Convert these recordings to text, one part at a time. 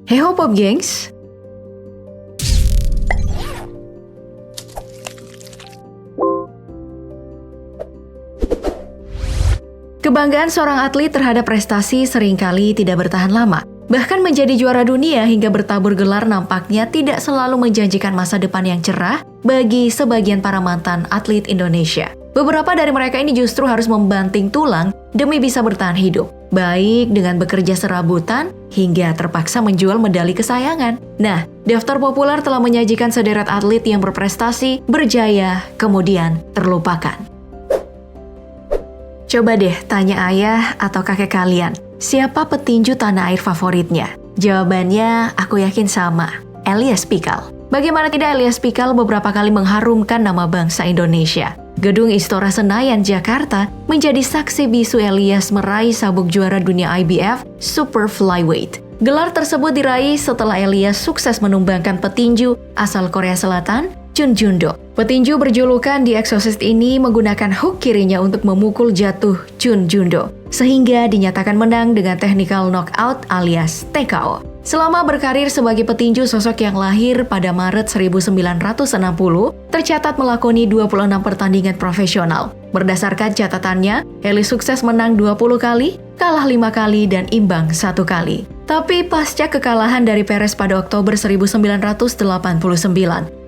Hey ho Pop Gengs! Kebanggaan seorang atlet terhadap prestasi seringkali tidak bertahan lama. Bahkan menjadi juara dunia hingga bertabur gelar nampaknya tidak selalu menjanjikan masa depan yang cerah bagi sebagian para mantan atlet Indonesia. Beberapa dari mereka ini justru harus membanting tulang demi bisa bertahan hidup. Baik dengan bekerja serabutan hingga terpaksa menjual medali kesayangan. Nah, daftar populer telah menyajikan sederet atlet yang berprestasi, berjaya, kemudian terlupakan. Coba deh tanya ayah atau kakek kalian, siapa petinju tanah air favoritnya? Jawabannya aku yakin sama, Elias Pikal. Bagaimana tidak, Elias Pikal beberapa kali mengharumkan nama bangsa Indonesia. Gedung Istora Senayan, Jakarta menjadi saksi bisu Elias meraih sabuk juara dunia IBF Super Flyweight. Gelar tersebut diraih setelah Elias sukses menumbangkan petinju asal Korea Selatan, Chun Jundo. Petinju berjulukan The Exorcist ini menggunakan hook kirinya untuk memukul jatuh Chun Jundo, sehingga dinyatakan menang dengan technical knockout alias TKO. Selama berkarir sebagai petinju, sosok yang lahir pada Maret 1960 tercatat melakoni 26 pertandingan profesional. Berdasarkan catatannya, Eli sukses menang 20 kali, kalah 5 kali, dan imbang 1 kali. Tapi pasca kekalahan dari Perez pada Oktober 1989,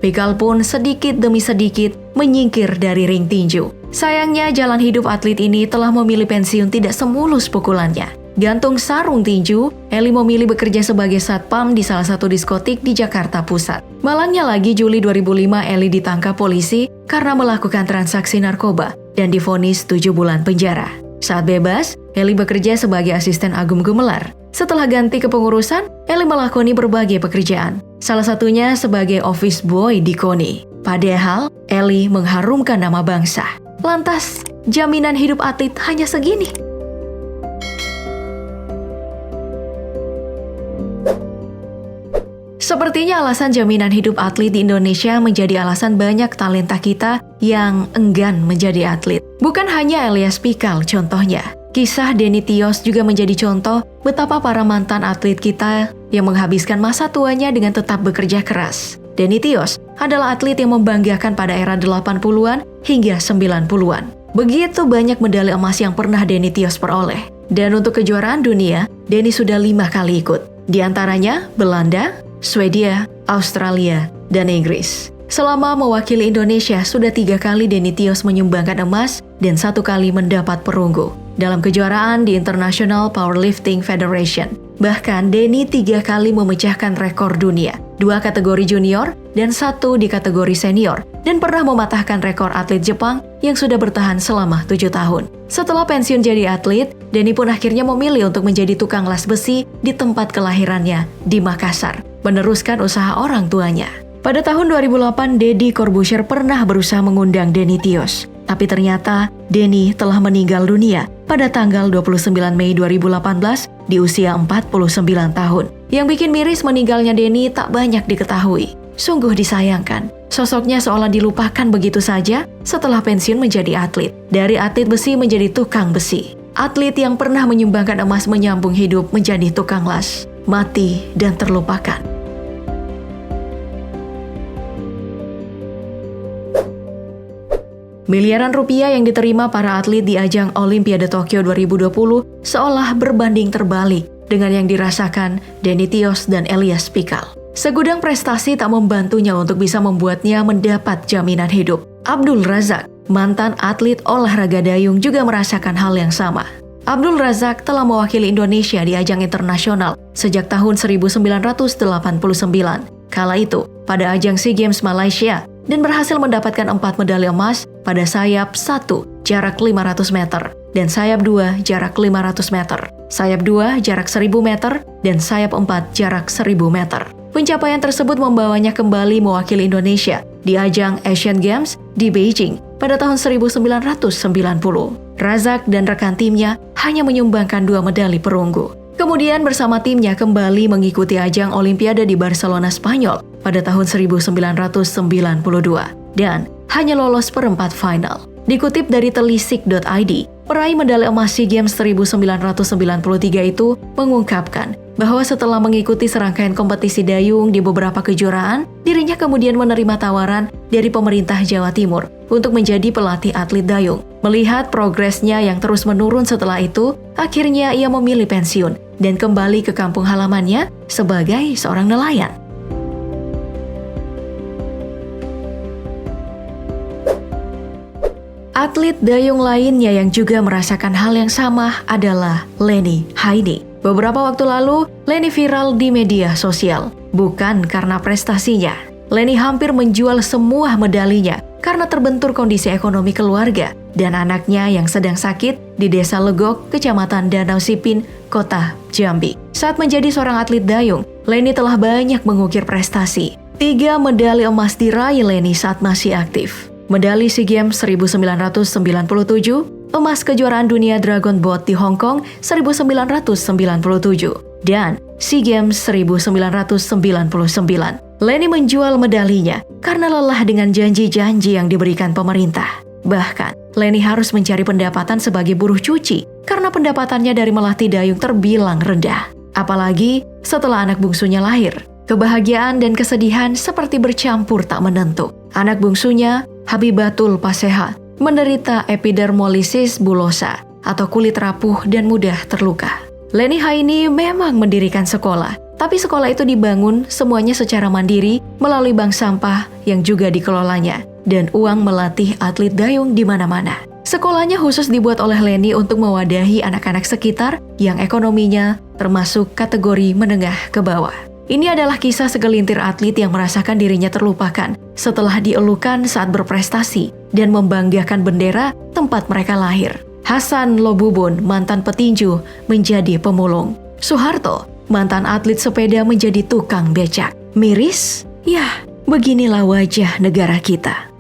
Pikal pun sedikit demi sedikit menyingkir dari ring tinju. Sayangnya jalan hidup atlet ini telah memilih pensiun tidak semulus pukulannya. Gantung sarung tinju, Eli memilih bekerja sebagai satpam di salah satu diskotik di Jakarta Pusat. Malangnya lagi, Juli 2005 Eli ditangkap polisi karena melakukan transaksi narkoba dan divonis 7 bulan penjara. Saat bebas, Eli bekerja sebagai asisten Agung Gumelar. Setelah ganti kepengurusan, Eli melakoni berbagai pekerjaan. Salah satunya sebagai office boy di KONI. Padahal, Eli mengharumkan nama bangsa. Lantas, jaminan hidup atlet hanya segini? Sepertinya alasan jaminan hidup atlet di Indonesia menjadi alasan banyak talenta kita yang enggan menjadi atlet. Bukan hanya Elias Pikal contohnya. Kisah Denny Tios juga menjadi contoh betapa para mantan atlet kita yang menghabiskan masa tuanya dengan tetap bekerja keras. Denny Tios adalah atlet yang membanggakan pada era 80-an hingga 90-an. Begitu banyak medali emas yang pernah Denny Tios peroleh. Dan untuk kejuaraan dunia, Denny sudah 5 kali ikut. Di antaranya Belanda, Swedia, Australia, dan Inggris. Selama mewakili Indonesia, sudah 3 kali Denny Tios menyumbangkan emas dan 1 kali mendapat perunggu dalam kejuaraan di International Powerlifting Federation. Bahkan Denny 3 kali memecahkan rekor dunia, 2 kategori junior dan 1 di kategori senior, dan pernah mematahkan rekor atlet Jepang yang sudah bertahan selama 7 tahun. Setelah pensiun jadi atlet, Denny pun akhirnya memilih untuk menjadi tukang las besi di tempat kelahirannya di Makassar, meneruskan usaha orang tuanya. Pada tahun 2008, Deddy Corbuzier pernah berusaha mengundang Denny Tios. Tapi ternyata Denny telah meninggal dunia pada tanggal 29 Mei 2018 di usia 49 tahun. Yang bikin miris, meninggalnya Denny tak banyak diketahui. Sungguh disayangkan, sosoknya seolah dilupakan begitu saja setelah pensiun menjadi atlet. Dari atlet besi menjadi tukang besi. Atlet yang pernah menyumbangkan emas menyambung hidup menjadi tukang las, mati dan terlupakan. Miliaran rupiah yang diterima para atlet di ajang Olimpiade Tokyo 2020 seolah berbanding terbalik dengan yang dirasakan Denny Tios dan Elias Pikal. Segudang prestasi tak membantunya untuk bisa membuatnya mendapat jaminan hidup. Abdul Razak, mantan atlet olahraga dayung, juga merasakan hal yang sama. Abdul Razak telah mewakili Indonesia di ajang internasional sejak tahun 1989. Kala itu, pada ajang SEA Games Malaysia, dan berhasil mendapatkan 4 medali emas pada sayap 1 jarak 500 meter dan sayap 2 jarak 500 meter, sayap 2 jarak 1000 meter, dan sayap 4 jarak 1000 meter. Pencapaian tersebut membawanya kembali mewakili Indonesia di ajang Asian Games di Beijing pada tahun 1990. Razak dan rekan timnya hanya menyumbangkan 2 medali perunggu. Kemudian bersama timnya kembali mengikuti ajang Olimpiade di Barcelona, Spanyol pada tahun 1992 dan hanya lolos perempat final. Dikutip dari telisik.id, peraih medali emas SEA Games 1993 itu mengungkapkan bahwa setelah mengikuti serangkaian kompetisi dayung di beberapa kejuaraan, dirinya kemudian menerima tawaran dari pemerintah Jawa Timur untuk menjadi pelatih atlet dayung. Melihat progresnya yang terus menurun setelah itu, akhirnya ia memilih pensiun dan kembali ke kampung halamannya sebagai seorang nelayan. Atlet dayung lainnya yang juga merasakan hal yang sama adalah Leni Haini. Beberapa waktu lalu, Leni viral di media sosial. Bukan karena prestasinya. Leni hampir menjual semua medalinya karena terbentur kondisi ekonomi keluarga dan anaknya yang sedang sakit di Desa Legok, Kecamatan Danau Sipin, Kota Jambi. Saat menjadi seorang atlet dayung, Leni telah banyak mengukir prestasi. 3 medali emas diraih Leni saat masih aktif. Medali SEA Games 1997, emas kejuaraan dunia Dragon Boat di Hong Kong 1997, dan SEA Games 1999. Leni menjual medalinya karena lelah dengan janji-janji yang diberikan pemerintah. Bahkan, Leni harus mencari pendapatan sebagai buruh cuci karena pendapatannya dari melatih dayung terbilang rendah. Apalagi setelah anak bungsunya lahir. Kebahagiaan dan kesedihan seperti bercampur tak menentu. Anak bungsunya, Habibatul Paseha, menderita epidermolysis bullosa atau kulit rapuh dan mudah terluka. Leni Haini memang mendirikan sekolah, tapi sekolah itu dibangun semuanya secara mandiri melalui bank sampah yang juga dikelolanya dan uang melatih atlet dayung di mana-mana. Sekolahnya khusus dibuat oleh Leni untuk mewadahi anak-anak sekitar yang ekonominya termasuk kategori menengah ke bawah. Ini adalah kisah segelintir atlet yang merasakan dirinya terlupakan setelah dielukan saat berprestasi dan membanggakan bendera tempat mereka lahir. Hasan Lobubun, mantan petinju, menjadi pemulung. Soeharto, mantan atlet sepeda, menjadi tukang becak. Miris? Ya, beginilah wajah negara kita.